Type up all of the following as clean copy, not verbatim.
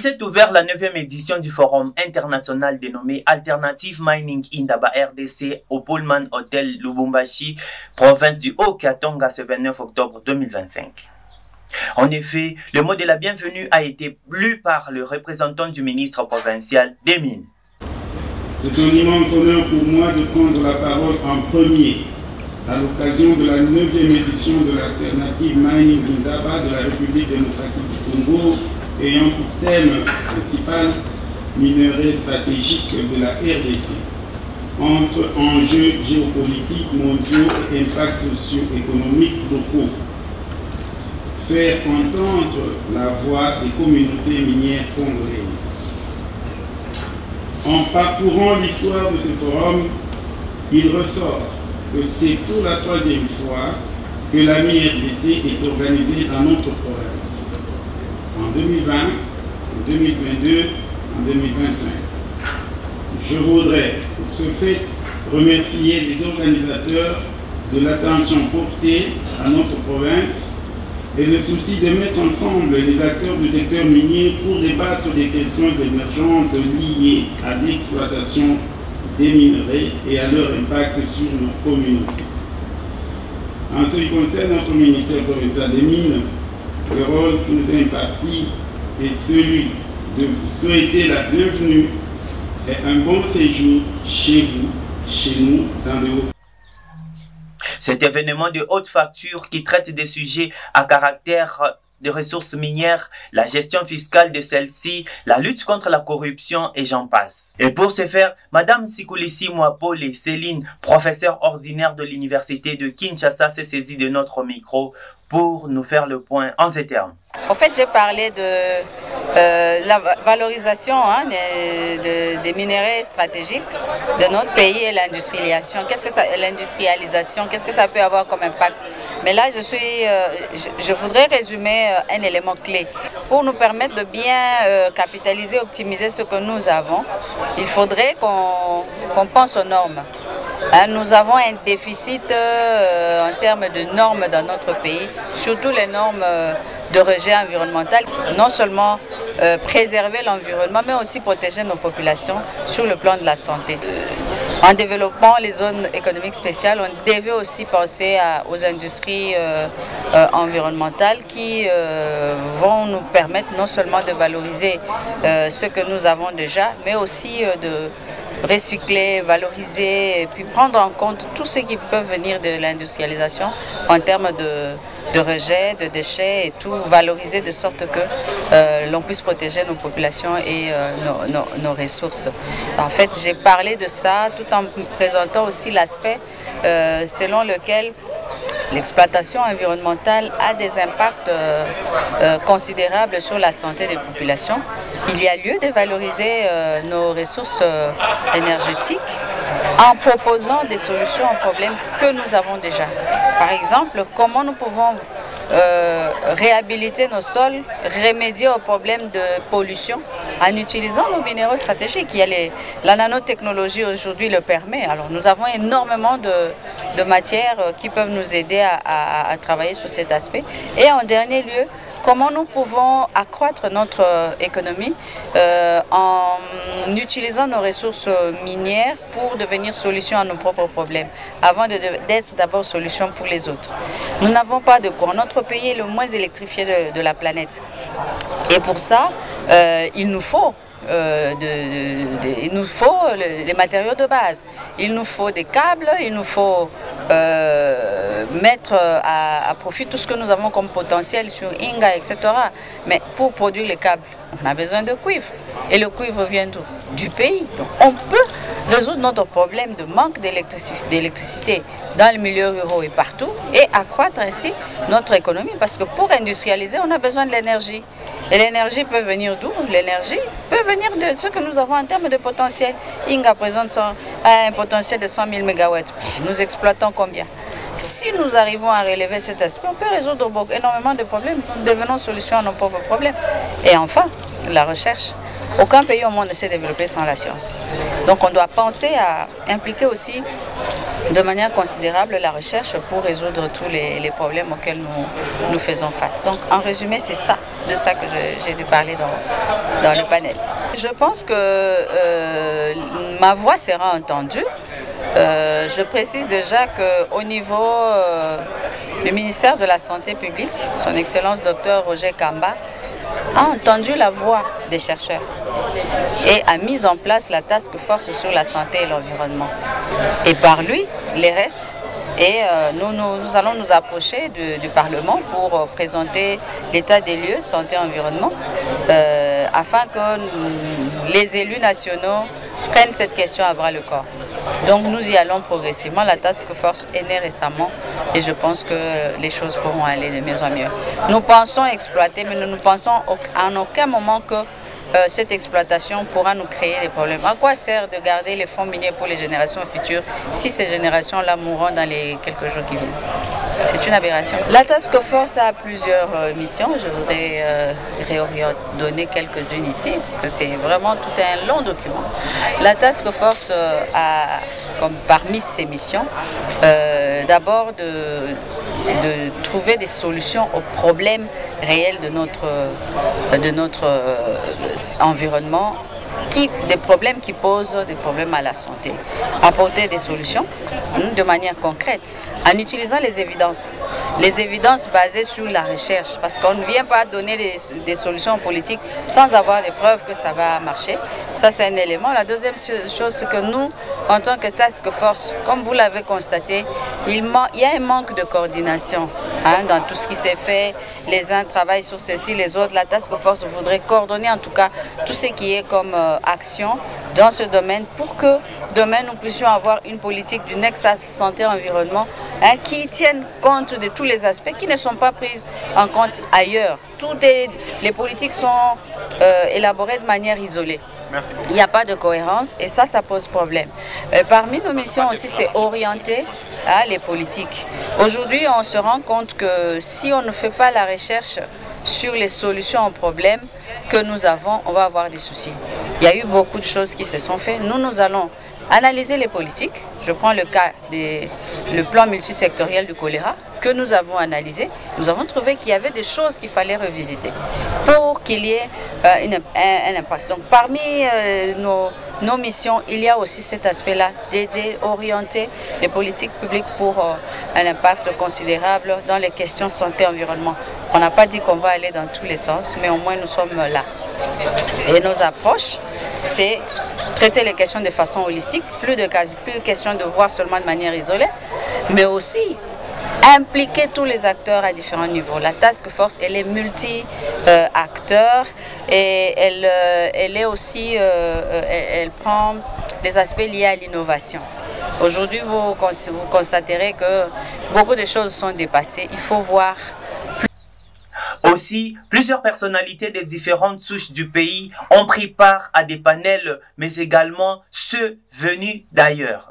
Il s'est ouvert la 9e édition du forum international dénommé Alternative Mining Indaba RDC au Pullman Hotel Lubumbashi, province du Haut-Katanga, ce 29 octobre 2025. En effet, le mot de la bienvenue a été lu par le représentant du ministre provincial des Mines. C'est un immense honneur pour moi de prendre la parole en premier à l'occasion de la 9e édition de l'Alternative Mining Indaba de la République démocratique du Congo, ayant pour thème principal minerais stratégiques de la RDC, entre enjeux géopolitiques mondiaux et impacts socio-économiques locaux. Faire entendre la voix des communautés minières congolaises. En parcourant l'histoire de ce forum, il ressort que c'est pour la 3e fois que la MIRDC est organisée dans notre province. En 2020, en 2022, en 2025. Je voudrais, pour ce fait, remercier les organisateurs de l'attention portée à notre province et le souci de mettre ensemble les acteurs du secteur minier pour débattre des questions émergentes liées à l'exploitation des minerais et à leur impact sur nos communautés. En ce qui concerne notre ministère provincial des Mines, le rôle qui nous est imparti est celui de vous souhaiter la bienvenue et un bon séjour chez vous, chez nous, dans le Haut. Cet événement de haute facture qui traite des sujets à caractère de ressources minières, la gestion fiscale de celles-ci, la lutte contre la corruption et j'en passe. Et pour ce faire, Madame Sikoulisi Mwapole Céline, professeure ordinaire de l'université de Kinshasa, s'est saisie de notre micro pour nous faire le point en ces termes. En fait, j'ai parlé de la valorisation des minerais stratégiques de notre pays et l'industrialisation. Qu'est-ce que ça peut avoir comme impact? Mais là, je voudrais résumer un élément clé. Pour nous permettre de bien capitaliser, optimiser ce que nous avons, il faudrait qu'on pense aux normes. Nous avons un déficit en termes de normes dans notre pays, surtout les normes de rejet environnemental, non seulement préserver l'environnement, mais aussi protéger nos populations sur le plan de la santé. En développant les zones économiques spéciales, on devait aussi penser aux industries environnementales qui vont nous permettre non seulement de valoriser ce que nous avons déjà, mais aussi de recycler, valoriser, et puis prendre en compte tout ce qui peut venir de l'industrialisation en termes de rejets, de déchets et tout, valoriser de sorte que l'on puisse protéger nos populations et nos ressources. En fait, j'ai parlé de ça tout en présentant aussi l'aspect selon lequel l'exploitation environnementale a des impacts considérables sur la santé des populations. Il y a lieu de valoriser nos ressources énergétiques en proposant des solutions aux problèmes que nous avons déjà. Par exemple, comment nous pouvons réhabiliter nos sols, remédier aux problèmes de pollution en utilisant nos minéraux stratégiques. La nanotechnologie aujourd'hui le permet. Alors nous avons énormément de matières qui peuvent nous aider à travailler sur cet aspect. Et en dernier lieu, comment nous pouvons accroître notre économie en utilisant nos ressources minières pour devenir solution à nos propres problèmes, avant d'être d'abord solution pour les autres. Nous n'avons pas de courant. Notre pays est le moins électrifié de la planète. Et pour ça, il nous faut les matériaux de base. Il nous faut des câbles, il nous faut mettre à profit tout ce que nous avons comme potentiel sur Inga, etc. Mais pour produire les câbles, on a besoin de cuivre. Et le cuivre vient d'où? Du pays. Donc on peut résoudre notre problème de manque d'électricité dans le milieu rural et partout et accroître ainsi notre économie parce que pour industrialiser, on a besoin de l'énergie. Et l'énergie peut venir d'où? L'énergie peut venir de ce que nous avons en termes de potentiel. Inga présente un potentiel de 100 000 MW. Nous exploitons combien? Si nous arrivons à relever cet aspect, on peut résoudre énormément de problèmes. Nous devenons solution à nos propres problèmes. Et enfin, la recherche. Aucun pays au monde ne s'est développé sans la science. Donc on doit penser à impliquer aussi de manière considérable la recherche pour résoudre tous les problèmes auxquels nous faisons face. Donc en résumé, c'est ça, de ça que j'ai dû parler dans le panel. Je pense que ma voix sera entendue. Je précise déjà qu'au niveau du ministère de la Santé publique, son Excellence Dr Roger Kamba a entendu la voix des chercheurs et a mis en place la task force sur la santé et l'environnement. Et par lui, les restes. Et nous allons nous approcher du Parlement pour présenter l'état des lieux santé-environnement afin que les élus nationaux prennent cette question à bras le corps. Donc nous y allons progressivement. La task force est née récemment et je pense que les choses pourront aller de mieux en mieux. Nous pensons exploiter, mais nous ne pensons en aucun moment que cette exploitation pourra nous créer des problèmes. À quoi sert de garder les fonds miniers pour les générations futures si ces générations-là mourront dans les quelques jours qui viennent? C'est une aberration. La task force a plusieurs missions. Je voudrais réordonner quelques-unes ici parce que c'est vraiment tout un long document. La task force a comme parmi ses missions d'abord de trouver des solutions aux problèmes réels de notre environnement, des problèmes qui posent des problèmes à la santé. Apporter des solutions de manière concrète en utilisant les évidences basées sur la recherche, parce qu'on ne vient pas donner des solutions politiques sans avoir des preuves que ça va marcher. Ça, c'est un élément. La deuxième chose, c'est que nous, en tant que task force, comme vous l'avez constaté, il y a un manque de coordination dans tout ce qui s'est fait. Les uns travaillent sur ceci, les autres. La task force voudrait coordonner en tout cas tout ce qui est comme action dans ce domaine pour que demain nous puissions avoir une politique du Nexus santé-environnement qui tienne compte de tous les aspects qui ne sont pas pris en compte ailleurs. Les politiques sont élaborées de manière isolée. Il n'y a pas de cohérence et ça pose problème. Parmi nos missions aussi, c'est orienter les politiques. Aujourd'hui, on se rend compte que si on ne fait pas la recherche sur les solutions aux problèmes que nous avons, on va avoir des soucis. Il y a eu beaucoup de choses qui se sont faites. Nous allons analyser les politiques. Je prends le cas le plan multisectoriel du choléra que nous avons analysé. Nous avons trouvé qu'il y avait des choses qu'il fallait revisiter pour qu'il y ait un impact. Donc parmi nos missions, il y a aussi cet aspect-là d'aider, orienter les politiques publiques pour un impact considérable dans les questions santé-environnement. On n'a pas dit qu'on va aller dans tous les sens, mais au moins nous sommes là. Et nos approches, c'est traiter les questions de façon holistique, plus question de voir seulement de manière isolée, mais aussi impliquer tous les acteurs à différents niveaux. La task force, elle est multi-acteurs et elle est aussi, elle prend des aspects liés à l'innovation. Aujourd'hui, vous constaterez que beaucoup de choses sont dépassées. Il faut voir. Aussi, plusieurs personnalités de différentes souches du pays ont pris part à des panels, mais également ceux venus d'ailleurs.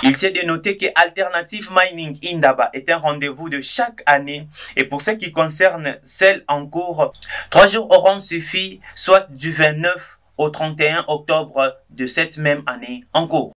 Il s'est de noter que Alternative Mining Indaba est un rendez-vous de chaque année et pour ce qui concerne celle en cours, 3 jours auront suffi, soit du 29 au 31 octobre de cette même année en cours.